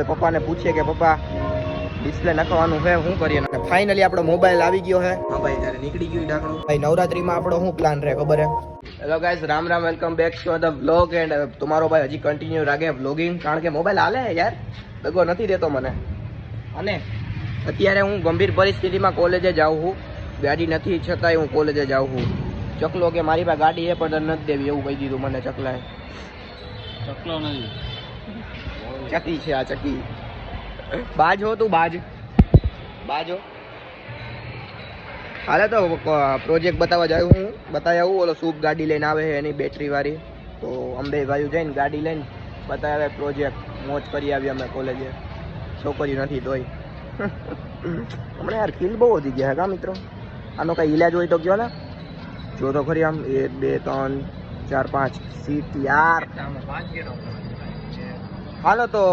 હવે પપ્પાને પૂછીએ કે પપ્પા ડિસ્પ્લે નાખવાનું છે, શું કરીએ? ફાઇનલી આપણો મોબાઈલ આવી ગયો છે. હા ભાઈ, ત્યારે નીકળી ગયું ઢાંકણું. ભાઈ નવરાત્રીમાં આપણો શું પ્લાન રહે ખબર હે? Hello guys, Ram Ram, welcome back to the vlog. And તમારો ભાઈ હજી કન્ટિન્યુ રાખે વ્લોગિંગ, કારણ કે મોબાઈલ હાલે યાર, દગો નથી દેતો મને. અને અત્યારે હું ગંભીર પરિસ્થિતિમાં કોલેજે જાઉં છું, ગાડી નથી છતાંય હું કોલેજે જાઉં છું. ચકલો કે મારી પાસે ગાડી છે પણ નથી દેવી એવું કહી દીધું મને ચકલાએ. ચકલો નથી, ચકી છે આ, ચકી. બાજ હો તું, બાજ બાજો. હાલે તો પ્રોજેક્ટ બતાવવા જાઉં હું, બતાવી આવું. ઓલો સૂપ ગાડી લઈને આવે છે એની બેટરી વાળી, તો અંબે ભાઈ જઈને ગાડી લઈને બતાવે પ્રોજેક્ટ. મોજ કરી આવી અમે કોલેજે, છોકરી નથી તોય. હમણાં યાર ખીલ બહુ વધી ગયા કા મિત્રો. આનો કઈ ઈલાજ હોય તો કયો ને, જો તો ખરી. આમ 1 2 3 4 5 સીટ યાર. હાલો તો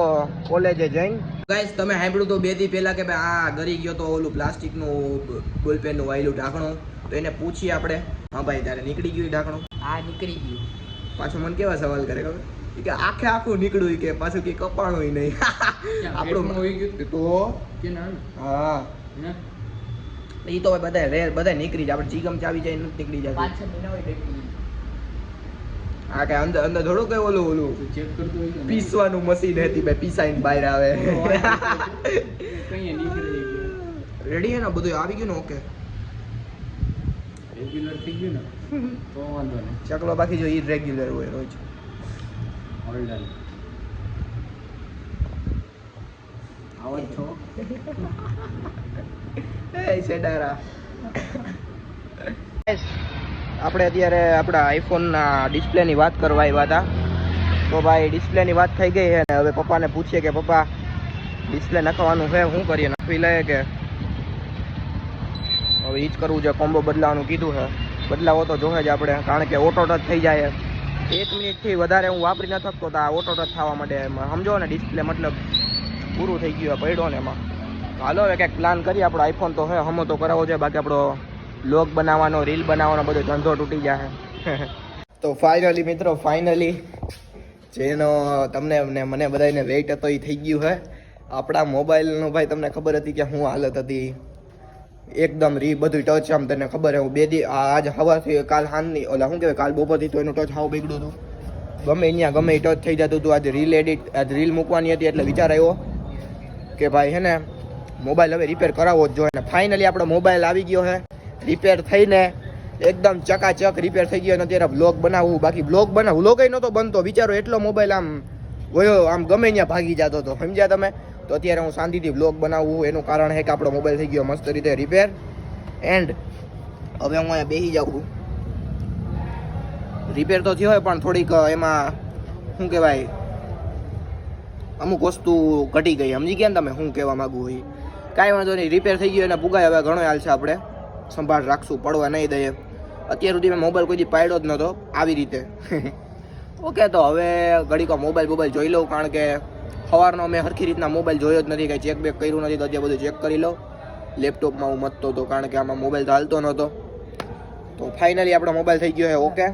કોલેજે જઈને ગાઈસ, તમે સાંભળ્યું તો 2 દી પહેલા કે ભાઈ આ ગરી ગયો તો ઓલું પ્લાસ્ટિકનું બોલપેનનું વાયલું ઢાંકણું, તો એને પૂછીએ આપણે. હા ભાઈ, ત્યારે નીકળી ગયું ઢાંકણું. હા, નીકળી ગયું. પાછું મને કેવા સવાલ કરે ખબર કે આખે આખું નીકળ્યું કે પાછું કે કપાણું નહીં. આપણું હોઈ ગયું તો હા, એ તો બધા નીકળી જાય. આપણે ચીગમ ચાવી જાય નીકળી જાય. 5-6 મહિના હોય બેટરી. હા, કે અંદર અંદર થોડું કઈ ઓલું ચેક કરતો હોય કે પીસવાનું મશીન હતી ભાઈ, પીસાઈને બહાર આવે. કઈ નીકળી રેડી હે ને, બધું આવી ગયું ને? ઓકે, રેગ્યુલર થઈ ગયું ને તો વાંધો નહીં. ચકલો બાકી જો ઇરેગ્યુલર હોય રોજ. હોલ્ડર આવો છો એ સેડારા. આપણે અત્યારે આપણા આઈફોનના ડિસ્પ્લેની વાત કરવા આવ્યા હતા. તો ભાઈ ડિસ્પ્લેની વાત થઈ ગઈ છે ને હવે પપ્પાને પૂછીએ કે પપ્પા ડિસ્પ્લે નાખવાનું છે, શું કરીએ? નાખવી લે કે હવે એ જ કરવું છે? કોમ્બો બદલાવાનું કીધું છે, બદલાવો તો જોશે જ આપણે, કારણ કે ઓટો ટચ થઈ જાય. 1 મિનિટથી વધારે હું વાપરી ન શકતો તો આ ઓટો ટચ થવા માટે એમાં સમજો ને, ડિસ્પ્લે મતલબ પૂરું થઈ ગયું પડ્યો ને એમાં. હાલો હવે કંઈક પ્લાન કરીએ. આપણો આઈફોન તો છે, હમો તો કરાવવો છે, બાકી આપણો બ્લોગ બનાવવાનો, રીલ બનાવવાનો બધો ધંધો તૂટી જાય. તો ફાઇનલી મિત્રો, ફાઇનલી જેનો તમને ને મને બધાને વેઇટ હતો એ થઈ ગયું છે. આપણા મોબાઈલનું ભાઈ તમને ખબર હતી કે શું હાલત હતી, એકદમ બધું ટચ. આમ તને ખબર છે, હું 2 દી આજ સવારથી કાલ સાંજની ઓલા શું કહેવાય કાલ બપોરથી તો એનું ટચ હાવ બગડ્યું હતું. ગમે ત્યાં ગમે ટચ થઈ જતું હતું. આજે રીલ મૂકવાની હતી એટલે વિચાર આવ્યો કે ભાઈ છે ને મોબાઈલ હવે રિપેર કરાવવો જ જોઈએ. ફાઇનલી આપણો મોબાઈલ આવી ગયો છે, રિપેર થઈને એકદમ ચકાચક રિપેર થઈ ગયો. અને અત્યારે બ્લોગ બનાવવું, બાકી બ્લોગ કઈ નહોતો બનતો. વિચારો એટલો મોબાઈલ આમ વયો આમ ગમે ત્યાં ભાગી જતો હતો, સમજ્યા તમે? તો અત્યારે હું શાંતિથી બ્લોગ બનાવવું, એનું કારણ છે કે આપણો મોબાઈલ થઈ ગયો મસ્ત રીતે રિપેર. એન્ડ હવે હું અહીંયા બેસી જાઉં. રિપેર તો થયો હોય પણ થોડીક એમાં શું કહેવાય અમુક વસ્તુ ઘટી ગઈ, સમજી ગયા ને તમે શું કહેવા માગું હોય. કાંઈ વાંધો નહીં, રિપેર થઈ ગયો એને પુગાય હવે ઘણો હાલ છે, આપણે સંભાળ રાખશું, પડવા નહીં દઈએ. અત્યાર સુધી મેં મોબાઈલ કોઈ દી પાડ્યો જ નહોતો આવી રીતે. ઓકે, તો હવે ઘડીક મોબાઈલ જોઈ લઉં, કારણ કે સવારનો મેં સરખી રીતના મોબાઈલ જોયો જ નથી, કંઈ ચેક બેક કર્યું નથી. તો અત્યારે બધું ચેક કરી લઉં. લેપટોપમાં હું મતતો હતો, કારણ કે આમાં મોબાઈલ તો હાલતો નહોતો. તો ફાઇનલી આપણો મોબાઈલ થઈ ગયો છે ઓકે.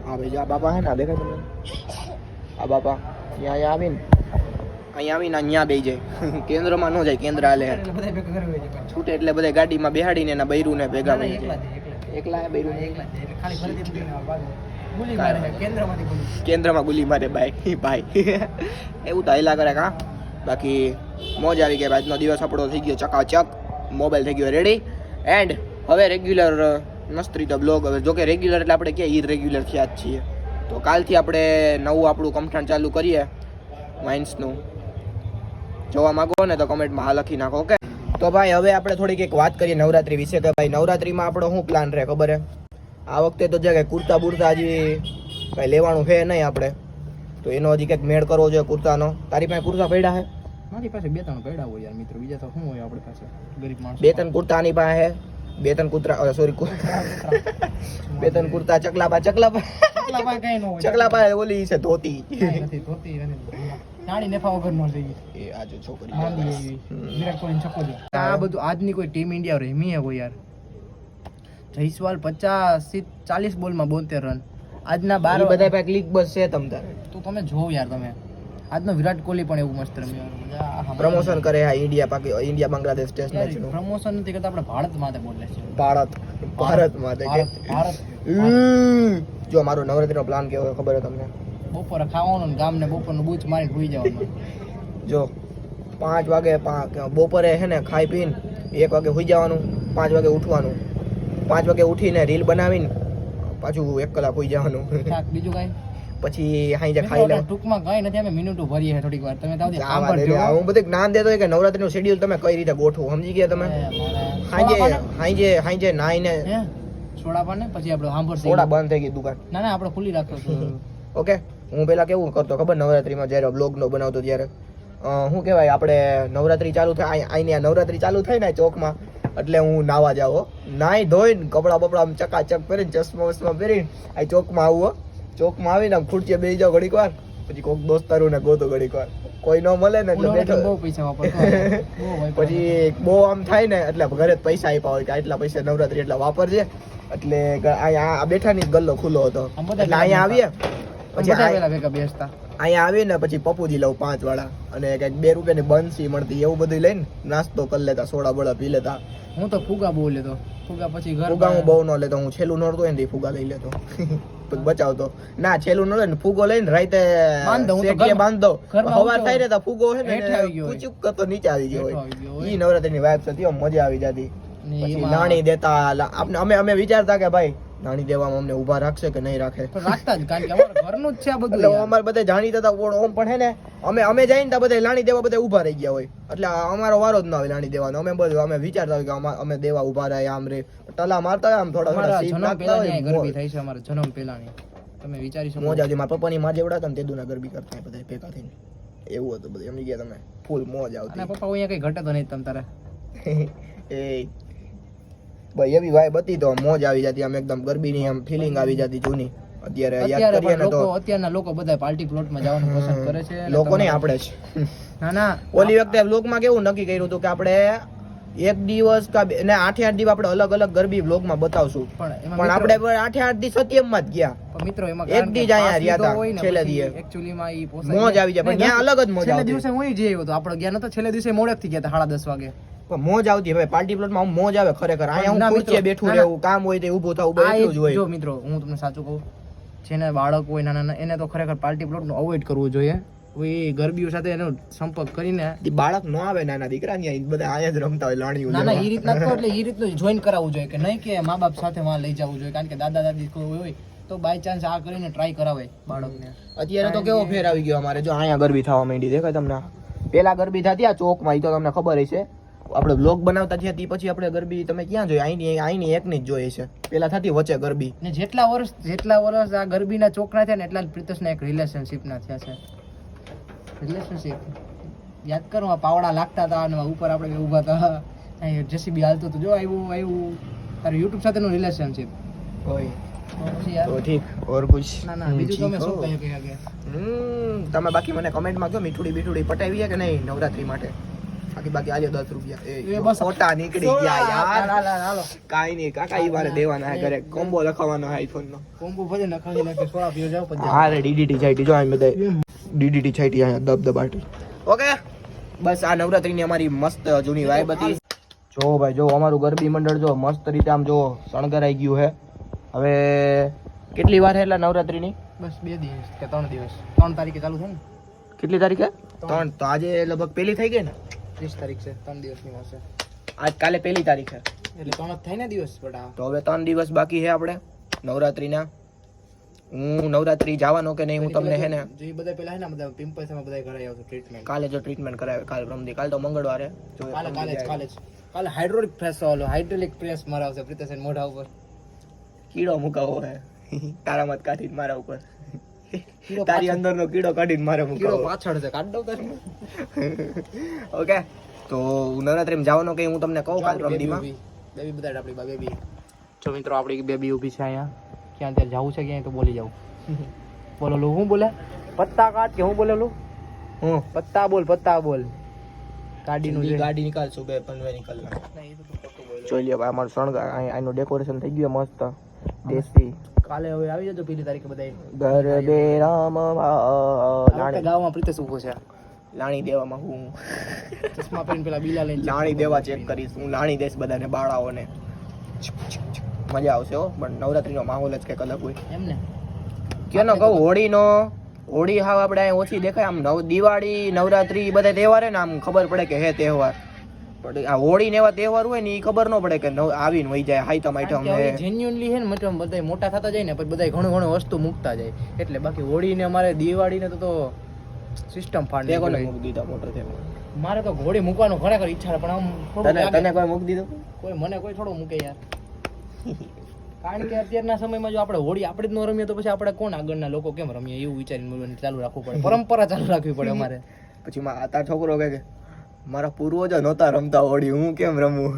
હા ભાઈ, આ બાપા હે ને, દેખાય તમને? આ બાપા અહીંયા આવીને અહીંયા બેસી જાય. કેન્દ્રમાં ન જાય, કેન્દ્ર હાલે છૂટે એટલે બધા ગાડીમાં બેહાડીને એના બૈરુંને ભેગા થઈ જાય. એકલા બૈરું કેન્દ્રમાં ગુલી મારે ભાઈ. એવું તો હાલ્યા કરે કા. બાકી મોજ આવી ગઈ. આજનો દિવસ આપણો થઈ ગયો ચકાચક, મોબાઈલ થઈ ગયો રેડી. એન્ડ હવે રેગ્યુલર મસ્ત રીતે બ્લોગ. હવે જોકે રેગ્યુલર એટલે આપણે ક્યાં ઇરેગ્યુલર થયા જ છીએ. તો કાલથી આપણે નવું આપણું કમઠાણ ચાલુ કરીએ માઇન્સનું. જોવા માંગો ને તો કમેન્ટમાં હા લખી નાખો ઓકે. તો ભાઈ હવે આપણે થોડીક એક વાત કરીએ નવરાત્રી વિશે. કે ભાઈ નવરાત્રીમાં આપણો શું પ્લાન રહે ખબર હે? આ વખતે તો જે કંઈ કુર્તા બુર્તા હજી કંઈ લેવાનું છે નહીં આપણે, તો એનો હજી કંઈક મેળ કરવો જોઈએ કુર્તાનો. તારી પાસે કુર્તા પડ્યા છે? મારી પાસે 2-3 પડ્યા હોય યાર મિત્રો, બીજા તો શું હોય આપણી પાસે, ગરીબ માણસ. 2-3 કુર્તા આની પાસે છે, 2-3 કુર્તા સોરી 2-3 કુર્તા ચકલા પાસે ઓલી છે ધોતી. નાની નેફા વગર નો થઈ ગઈ એ આજો છોકરી વિરાટ કોહલી છક્કો દે. આ બધું આજની કોઈ ટીમ ઇન્ડિયા રમી હે કોઈ યાર. જયસ્વાલ 50-40 બોલમાં 72 રન, આજના બાર 12 બધા ક્લિક બસ છે તમ તારે તો તમે જોવ યાર તમે આજનો વિરાટ કોહલી પણ એવું મસ્ત રમ્યો પ્રમોશન કરે હા ઇન્ડિયા બાંગ્લાદેશ ટેસ્ટ મેચ નું પ્રમોશન નથી કરતા આપણે ભારત માટે બોલે છે ભારત માટે ભારત જો મારો નવરાત્રીનો પ્લાન કેવો હોય ખબર છે તમને બપોરે ખાવાનું ને ગામને બપોરનું બૂચ મારીને ભૂઈ જવાનું જો 5 વાગે બપોરે હે ને ખાઈ પીને 1 વાગે સુઈ જવાનું 5 વાગે ઉઠવાનું 5 વાગે ઉઠીને રીલ બનાવીને પાછું 1 કલાક સુઈ જવાનું બીજું કઈ પછી હાઈ ખાઈ લે ટૂંકમાં કઈ નથી અમે મિનિટો ભરીએ છે થોડીક વાર તમે તો હું બધું જ્ઞાન દેતો હોય કે નવરાત્રીનું શેડ્યુલ તમે કઈ રીતે ગોઠવો સમજી ગયા તમે હાંજે નાઈને સોડા પાને પછી આપણે સાંભળ સોડા બંધ થઈ ગઈ દુકાન ના આપણે ખુલ્લી રાખો ઓકે હું પેલા કેવું કરતો ખબર નવરાત્રીમાં જ્યારે બ્લોગ નો બનાવતો ત્યારે શું કહેવાય આપણે નવરાત્રી ચાલુ થાય અહીંયા નવરાત્રી ચાલુ થાય ને ચોકમાં એટલે હું નાવા જાવ નાઈ ધોઈને કપડા બપડા ચકાચક પહેરીને ચશ્મા વસમા પહેરીને આ ચોકમાં આવું ચોકમાં આવીને આમ ખુરચીએ બેસી જાવ ઘડીક વાર પછી કોઈક દોસ્તારું ને ગોતો ઘડીક વાર કોઈ ન મળે ને એટલે બેઠો બહુ પૈસા પછી બહુ આમ થાય ને એટલે ઘરે જ પૈસા આપ્યા હોય કે આટલા પૈસા નવરાત્રી એટલા વાપરજે એટલે અહીંયા બેઠા ની ગલ્લો ખુલ્લો હતો એટલે અહીંયા આવીએ પછી અહીંયા આવીને પછી પપુજી લઉં 5 વાળા અને કઈક 2 રૂપિયાની બંસી મળતી એવું બધું લઈને નાસ્તો કરી લેતા સોડા બોડા પી લેતા હું તો ફુગા બહુ લેતો ફુગા પછી ફુગા હું બહુ ન લેતો હું છેલ્લું નડતો હોય ને ફુગા લઈ લેતો બચાવતો ના છેલ્લું ન લે ને ફુગો લઈને રાતે બાંધ દો હવા થાય ને તો ફુગો છે ને પૂચુક કરતો નીચે આવી ગયો હોય ઈ નવરાત્રીની વાઇબ્સ હતી મજા આવી જતી પછી નાણી દેતા અમે વિચારતા કે ભાઈ નાણી દેવામાં અમને ઊભા રાખશે કે નહીં રાખે રાખતા જ કારણ કે અમારા ઘરનું જ છે આ બધું અમારે બધા જાણીતા હતા ઓમ પણ હે ને અમે જઈને તા બધા લાણી દેવા બધા ઊભા રહી ગયા હોય એટલે અમારો વારો જ ના હોય લાણી દેવાનો અમે વિચારતા હોય કે અમે દેવા ઊભા રહ્યા આમ રે ટલા મારતા હોય આમ થોડા સીપ નાખતા હોય ગરબી થઈ છે અમારા જન્મ પહેલાની તમે વિચારી શકો મોજ આવતી મારા પપ્પાની માં જેવડા હતા ને તેદુના ગરબી કરતા બધા ભેગા થઈને એવું હતું બધું સમજી ગયા તમે ફૂલ મોજ આવતી અને પપ્પા અહીંયા કઈ ઘટે તો નહીં તમ તારે એ ભાઈ એવી વાઇબ હતી તો મોજ આવી જતી આમ એકદમ ગરબીની આમ ફીલિંગ આવી જતી જૂની અત્યારે યાદ કરીએ ને તો અત્યારના લોકો બધા પાર્ટી પ્લોટમાં જવાનું પસંદ કરે છે લોકો નહીં આપણે જ ના ઓલી વખતે વ્લોગમાં કેવું નક્કી કર્યું હતું કે આપણે એક દિવસ ને 8 દિવસ આપણે અલગ અલગ ગરબી વ્લોગમાં બતાવશું પણ આપણે 8 દી સત્યમમાં જ ગયા મિત્રો એમાં એક દી જ અહીંયા રહ્યા હતા છેલ્લે દી એક્ચ્યુઅલી માં ઈ મોજ આવી જાય પણ ત્યાં અલગ જ મોજ છેલ્લે દિવસે હું જઈ આવ્યો તો આપણે ગયા નતો છેલ્લે દિવસે મોડેક થી ગયા હતા 10:30 વાગે મોજ આવતી ભાઈ પાર્ટી પ્લોટમાં મોજ આવે ખરેખર અહીંયા હું ખુરચીએ બેઠું રહેવું કામ હોય તો ઊભું થવું એટલું જ હોય જો મિત્રો હું તમને સાચું કહું જેને બાળક હોય નાના એને તો ખરેખર પાર્ટી પ્લોટનું અવોઇડ કરવું જોઈએ એ ગરબીઓ સાથે એનો સંપર્ક કરીને બાળક નો આવે નાના દીકરા ની બધા અહીંયા જ રમતા હોય લાણીઓ નાના એ રીતના તો એટલે એ રીતનું જોઈન કરાવવું જોઈએ કે નહીં કે મા બાપ સાથે માં લઈ જવું જોઈએ કારણ કે દાદા દાદી કોઈ હોય તો બાય ચાન્સ આ કરીને ટ્રાય કરાવે બાળકને અત્યારે તો કેવો ફેર આવી ગયો અમારે જો અહીંયા ગરબી થવા માંડી દેખાય તમને પેલા ગરબી થતી આ ચોકમાં ઈ તો તમને ખબર હશે આપણે બ્લોગ બનાવતા છે તે પછી આપણે ગરબી તમે ક્યાં જોઈ અહીંની એકની જ જોઈએ છે પેલા થતી વચ્ચે ગરબી ને જેટલા વર્ષ આ ગરબીના ચોકના થયા ને એટલા પ્રિતેશના એક રિલેશનશિપના થયા છે રિલેશનશિપ યાદ કરો આ પાવડા લાગતા હતા અને ઉપર આપણે ઊભા હતા અહીં જેસીબી હાલતું હતું જો આવ્યું તારું યુટ્યુબ સાથેનું રિલેશનશિપ હોય પછી યાર તો ઠીક ઓર કુછ ના બીજું તમે શું કહ્યું કે તમે બાકી મને કમેન્ટમાં કહો મીઠુડી પટાવી કે નહીં નવરાત્રી માટે બાકી આજે 10 રૂપિયા ફોટા નીકળી ગયા યાર કાઈ નહીં કાકા ઈ વારે દેવાના હે ઘરે કોમ્બો લખાવવાનો હે આઈફોન નો કોમ્બો ભલે નખાવી નાખે સોડા પીઓ જાવ પછી હા રે ડીડીટી છાઈટી જો આમ બધા ડીડીટી છાઈટી અહીંયા દબદબાટી ઓકે બસ આ નવરાત્રીની અમારી મસ્ત જૂની વાઇબ હતી જો ભાઈ જો અમારું ગરબી મંડળ જો મસ્ત રીતે આમ જો શણગારાઈ ગયું હે હવે કેટલી વાર હે એટલે નવરાત્રીની બસ 2 દિવસ કે 3 દિવસ 3 તારીખે ચાલુ થાય ને કેટલી તારીખે 3 તો આજે લગભગ પહેલી થઈ ગઈ ને 30 તારીખ છે 3 દિવસની વાર છે આજ કાલે પહેલી તારીખ છે એટલે 3 જ થાય ને દિવસ બટા તો હવે 3 દિવસ બાકી છે આપણે નવરાત્રીના હું નવરાત્રી જવાનો કે નહીં હું તમને હે ને જે બધા પેલા હે ને બધા પિમ્પલ્સ માં બધા કરાવી આવશે ટ્રીટમેન્ટ કાલે જો ટ્રીટમેન્ટ કરાવે કાલ રમદી કાલ તો મંગળવારે જો કાલે હાઇડ્રોલિક પ્રેસ મરાવશે પ્રિતેશન મોઢા ઉપર કીડો મુકાવો હે તારા મત કાઢીને મારા ઉપર તારી અંદરનો કીડો કાઢીને મારે મુકાવો કીડો પાછળ છે કાઢ દઉં તારી ઓકે તો નવરાત્રીમાં જવાનો કે હું તમને કહું કાલ રમદીમાં બેબી બધા આપણી બેબી જો મિત્રો આપણી બેબી ઊભી છે અહીંયા ક્યાં ત્યાં જવું છે ક્યાંય તો બોલી જાવ બોલો લો હું બોલે પત્તા કાટ કે હું બોલે લો હું પત્તા બોલ ગાડી નિકાલ સુબહ 15 નિકલના જોઈ લ્યો ભાઈ અમારું શણગાર અહીંનું ડેકોરેશન થઈ ગયું મસ્ત દેશી કાલે હવે આવી જજો પેલી તારીખે બધા ગરબે આપણે ગામમાં પ્રીતેશ ઉભો છે લાણી દેવામાં હું ચશ્મા પહેરીને પેલા બીલા લઈને લાણી દેવા ચેક કરીશ હું લાણી દઈશ બધાને બાળાઓને મજા આવશે હો પણ નવરાત્રીનો માહોલ જ કંઈક અલગ હોય એમ ને કેનો કહું હોળીનો હોળી હાવ આપણે અહીં ઓછી દેખાય આમ દિવાળી નવરાત્રી એ બધા તહેવાર હે ને આમ ખબર પડે કે હે તહેવાર પણ આ હોળી ને એવા તહેવાર હોય ને એ ખબર ન પડે કે આવીને વહી જાય હાઈટમ આઈટમ ને જેન્યુઅનલી છે ને મતલબ બધા મોટા થતા જાય ને પછી બધા ઘણું ઘણું વસ્તુ મૂકતા જાય એટલે બાકી હોળી ને અમારે દિવાળી ને તો સિસ્ટમ ફાડી તે કોને મૂકી દીધા મોટર છે મારે તો ઘોડી મૂકવાનો ખરેખર ઈચ્છા છે પણ આમ તને કોઈ મૂકી દીધું કોઈ મને કોઈ થોડો મૂકે યાર કારણ કે અત્યારના સમયમાં જો આપણે હોળી આપણે જ ન રમીએ તો પછી આપણે કોણ આગળના લોકો કેમ રમીએ એવું વિચારીને બોલવાનું ચાલુ રાખવું પડે પરંપરા ચાલુ રાખવી પડે અમારે પછી આ છોકરો કહે કે મારા પૂર્વજો નહોતા રમતા હોળી હું કેમ રમું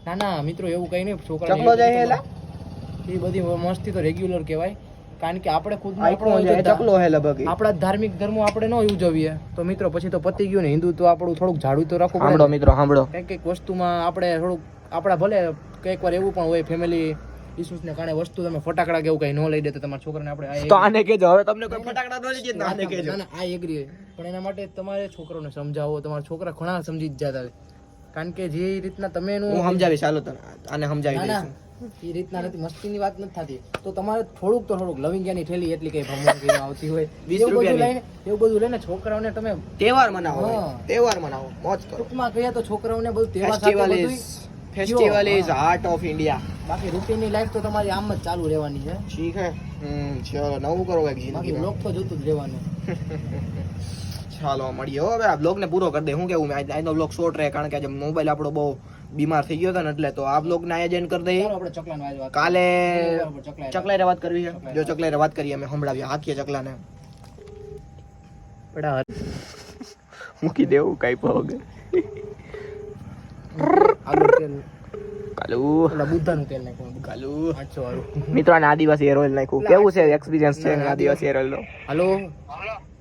ના ના મિત્રો એવું કઈ નહીં છોકરા ચકલો જાય એલા એ બધી મસ્તી તો રેગ્યુલર કહેવાય કારણ કે આપણે ખુદ ચકલો હે લગભગ આપણા ધાર્મિક ધર્મો આપણે ન ઉજવીએ તો મિત્રો પછી તો પતી ગયું ને હિન્દુત્વ આપણું થોડુંક જાડું તો રાખવું પડે સાંભળો મિત્રો સાંભળો કંઈક વસ્તુમાં આપણે થોડુંક આપણા ભલે કઈક વાર એવું પણ હોય ફેમિલી ઇસ્યુઝને કારણે વસ્તુ તમે ફટાકડા કે એવું કઈ ન લઈ દે તો તમારા છોકરાને આપણે તો આને કહેજો હવે તમને કોઈ ફટાકડા ન લઈ દે આને કહેજો ના આ એગ્રી પણ એના માટે તમારે છોકરાઓને સમજાવો તમારા છોકરા ઘણા સમજી જ જતા હોય કારણ કે જે રીતના તમે એનું હું સમજાવીશ ચાલો તને આને સમજાવી ના, દઈશ ના, એ રીતના નથી મસ્તીની વાત નથી થતી તો તમારે થોડુંક લવિંગિયાની થેલી એટલી કઈ ભમણ આવતી હોય 20 રૂપિયાની. એવું બધું લઈને છોકરાઓને તમે તહેવાર મનાવો હા. તહેવાર મનાવો મોજ કરો ટૂંકમાં કહીએ તો છોકરાઓને બધું તહેવાર સાથે ફેસ્ટિવલ બધુંય ઇઝ હાર્ટ ઓફ ઇન્ડિયા બાકી રૂટીનની લાઈફ તો તમારી આમ જ ચાલુ રહેવાની છે ઠીક હે ચલો નવું કરો કઈક બાકી જિંદગીમાં બ્લોગ તો જોતું જ રહેવાનું ચાલો મળીએ હો હવે આ બ્લોગ ને પૂરો કરી દે હું કેવું આજનો બ્લોગ શોર્ટ રહે કારણ કે આજે મોબાઈલ આપણો બહુ બીમાર થઈ ગયો હતો ને એટલે તો આ બ્લોગ ને આયોજન કરી દઈએ ચાલો આપણે ચકલાનો આજે વાત કાલે બરાબર, ચકલાઈ વાત કરવી છે જો ચકલાઈ વાત કરીએ અમે સંભળાવીએ હાથીએ ચકલાને પડા મૂકી દેવું કઈ પગ આગળ તેલ કાલુ ઓલા બુદ્ધાનું તેલ નાખ્યું કાલુ 800 વાળું મિત્રો આને આદિવાસી હેર ઓઇલ નાખ્યું કેવું છે એક્સપિરિયન્સ છે આદિવાસી હેર ઓઇલ નો હાલો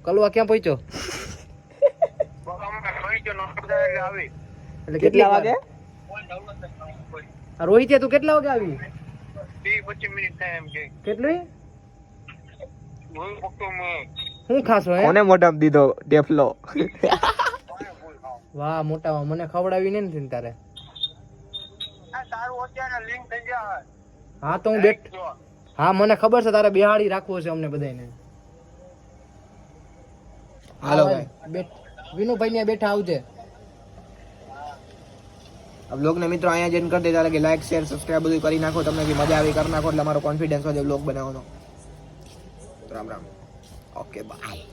કલવા ક્યાં પહોંચ્યો એટલે કેટલા વાગે આ રોહિત તું કેટલા વાગે આવી 20-25 મિનિટ થાય એમ કે કેટલું હું પક્કો માં હું ખાશો હે કોને મોઢામાં દીધો ડેફલો વાહ મોટા મને ખવડાવી ને નથી તારે તારું અત્યારે લિંક થઈ ગયા હા તો હું હા મને ખબર છે તારે બેહાડી રાખવો છે અમને બધાને હાલો ભાઈ વિનુભાઈ ને બેઠા આવજે આ બ્લોગ ને મિત્રો અહીંયા જઈને કરી દેતા કે લાઈક શેર સબસ્ક્રાઇબ બધું કરી નાખો તમને બી મજા આવી કરી નાખો એટલે અમારો કોન્ફિડન્સ વધે બ્લોગ બનાવવાનો રામ રામ ઓકે બાય